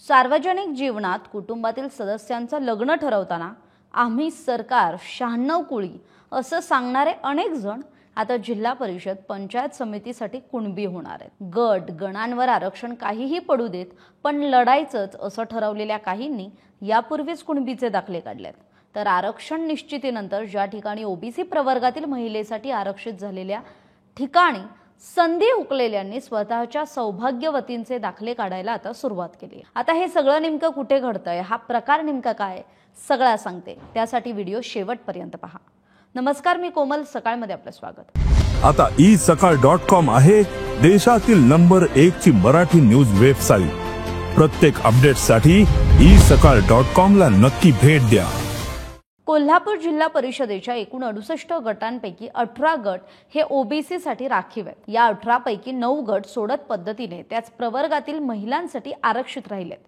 सार्वजनिक जीवनात कुटुंबातील सदस्यांचं लग्न ठरवताना आम्ही सरकार 96 कुळी असं सांगणारे अनेक जण आता जिल्हा परिषद पंचायत समितीसाठी कुणबी होणार आहेत। गट गणांवर आरक्षण काहीही पडू देत पण लढायचंच असं ठरवलेल्या काहींनी यापूर्वीच कुणबीचे दाखले काढलेत। तर आरक्षण निश्चितीनंतर ज्या ठिकाणी ओबीसी प्रवर्गातील महिलेसाठी आरक्षित झालेल्या ठिकाणी संधी हुकलेल्यांनी स्वतःच्या सौभाग्यवतींचे दाखले काढायला आता सुरुवात केली। आता हे सगळं नेमकं कुठे घडतंय, हा प्रकार नेमका काय, सगळं सांगते। त्यासाठी व्हिडिओ शेवटपर्यंत पहा। नमस्कार, मी कोमल, सकाळमध्ये आपलं स्वागत। आता isakal.com आहे देशातील नंबर 1 ची मराठी न्यूज वेबसाईट। प्रत्येक अपडेटसाठी isakal.com ला नक्की भेट द्या। कोल्हापूर जिल्हा परिषदेच्या एकूण 68 गटांपैकी 18 गट हे ओबीसी साठी राखीव आहेत। या 18 पैकी 9 गट सोडत पद्धतीने त्याच प्रवर्गातील महिलांसाठी आरक्षित राहिलेत।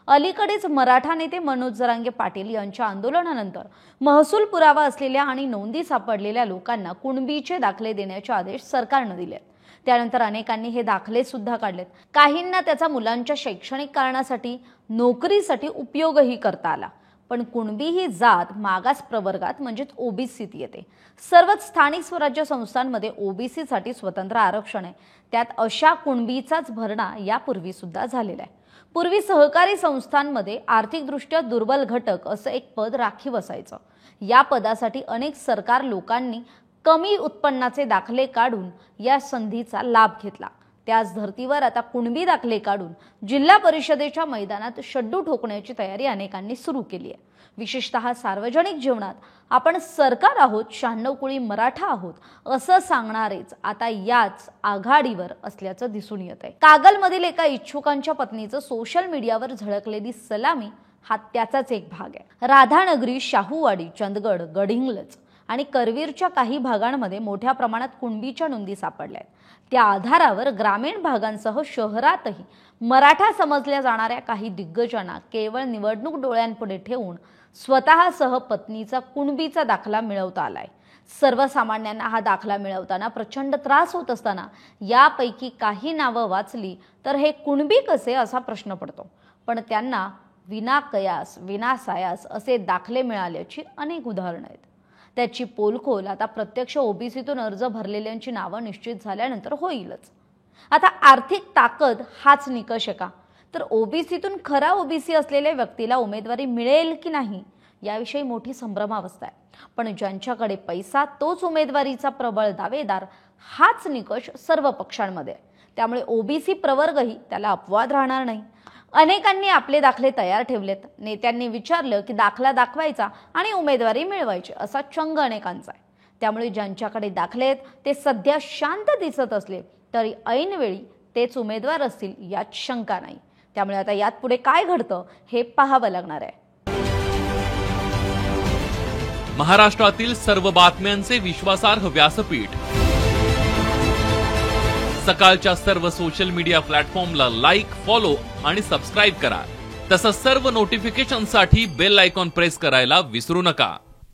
अलीकडेच मराठा नेते मनोज जरांगे पाटील यांच्या आंदोलनानंतर महसूल पुरावा असलेल्या आणि नोंदी सापडलेल्या लोकांना कुणबीचे दाखले देण्याचे आदेश सरकारने दिलेत। त्यानंतर अनेकांनी हे दाखले सुद्धा काढलेत। काहींना त्याचा मुलांच्या शैक्षणिक कारणासाठी, नोकरीसाठी उपयोगही करता आला। पण कुणबी ही जात मागास प्रवर्गात म्हणजे ओबीसीत येते। सर्वच स्थानिक स्वराज्य संस्थांमध्ये ओबीसी साठी स्वतंत्र आरक्षण आहे। त्यात अशा कुणबीचाच भरणा यापूर्वी सुद्धा झालेला आहे। पूर्वी सहकारी संस्थांमध्ये आर्थिकदृष्ट्या दुर्बल घटक असं एक पद राखीव असायचं। या पदासाठी अनेक सरकार लोकांनी कमी उत्पन्नाचे दाखले काढून या संधीचा लाभ घेतला। त्याच धर्तीवर आता कुणबी दाखले काढून जिल्हा परिषदेच्या मैदानात शड्डू ठोकण्याची तयारी अनेकांनी सुरू केली आहे। विशेषतः सार्वजनिक जीवनात आपण सरकार आहोत, 96 कुळी मराठा आहोत असं सांगणारेच आता याच आघाडीवर असल्याचं दिसून येत आहे। कागलमधील एका इच्छुकांच्या पत्नीचं सोशल मीडियावर झळकलेली सलामी हा त्याचाच एक भाग आहे। राधानगरी, शाहूवाडी, चंदगड, गडिंग्लज आणि करवीरच्या काही भागांमध्ये मोठ्या प्रमाणात कुणबीच्या नोंदी सापडल्या आहेत। त्या आधारावर ग्रामीण भागांसह शहरातही मराठा समजल्या जाणाऱ्या काही दिग्गजांना केवळ निवडणूक डोळ्यांपुढे ठेवून स्वतःसह पत्नीचा कुणबीचा दाखला मिळवता आलाय। सर्वसामान्यांना हा दाखला मिळवताना प्रचंड त्रास होत असताना यापैकी काही नावं वाचली तर हे कुणबी कसे असा प्रश्न पडतो। पण त्यांना विना कयास विना सायास असे दाखले मिळाल्याची अनेक उदाहरणं आहेत। त्याची पोलखोल आता प्रत्यक्ष ओबीसीतून अर्ज भरलेल्यांची नावं निश्चित झाल्यानंतर होईलच। आता आर्थिक ताकद हाच निकष आहे का, तर ओबीसीतून खरा ओबीसी असलेल्या व्यक्तीला उमेदवारी मिळेल की नाही याविषयी मोठी संभ्रमावस्था आहे। पण ज्यांच्याकडे पैसा तोच उमेदवारीचा प्रबळ दावेदार हाच निकष सर्व पक्षांमध्ये आहे। त्यामुळे ओबीसी प्रवर्गही त्याला अपवाद राहणार नाही। अनेकांनी आपले दाखले तयार ठेवलेत। नेत्यांनी विचारलं की दाखला दाखवायचा आणि उमेदवारी मिळवायची असा चंग अनेकांचा आहे। त्यामुळे ज्यांच्याकडे दाखले आहेत ते सध्या शांत दिसत असले तरी ऐनवेळी तेच उमेदवार असतील यात शंका नाही। त्यामुळे आता यात पुढे काय घडतं हे पाहावं लागणार आहे। महाराष्ट्रातील सर्व बातम्यांचे विश्वासार्ह व्यासपीठ सकाळच्या सर्व सोशल मीडिया प्लॅटफॉर्मला लाईक, फॉलो आणि सबस्क्राईब करा। तसंच सर्व नोटिफिकेशनसाठी बेल आयकॉन प्रेस करायला विसरू नका।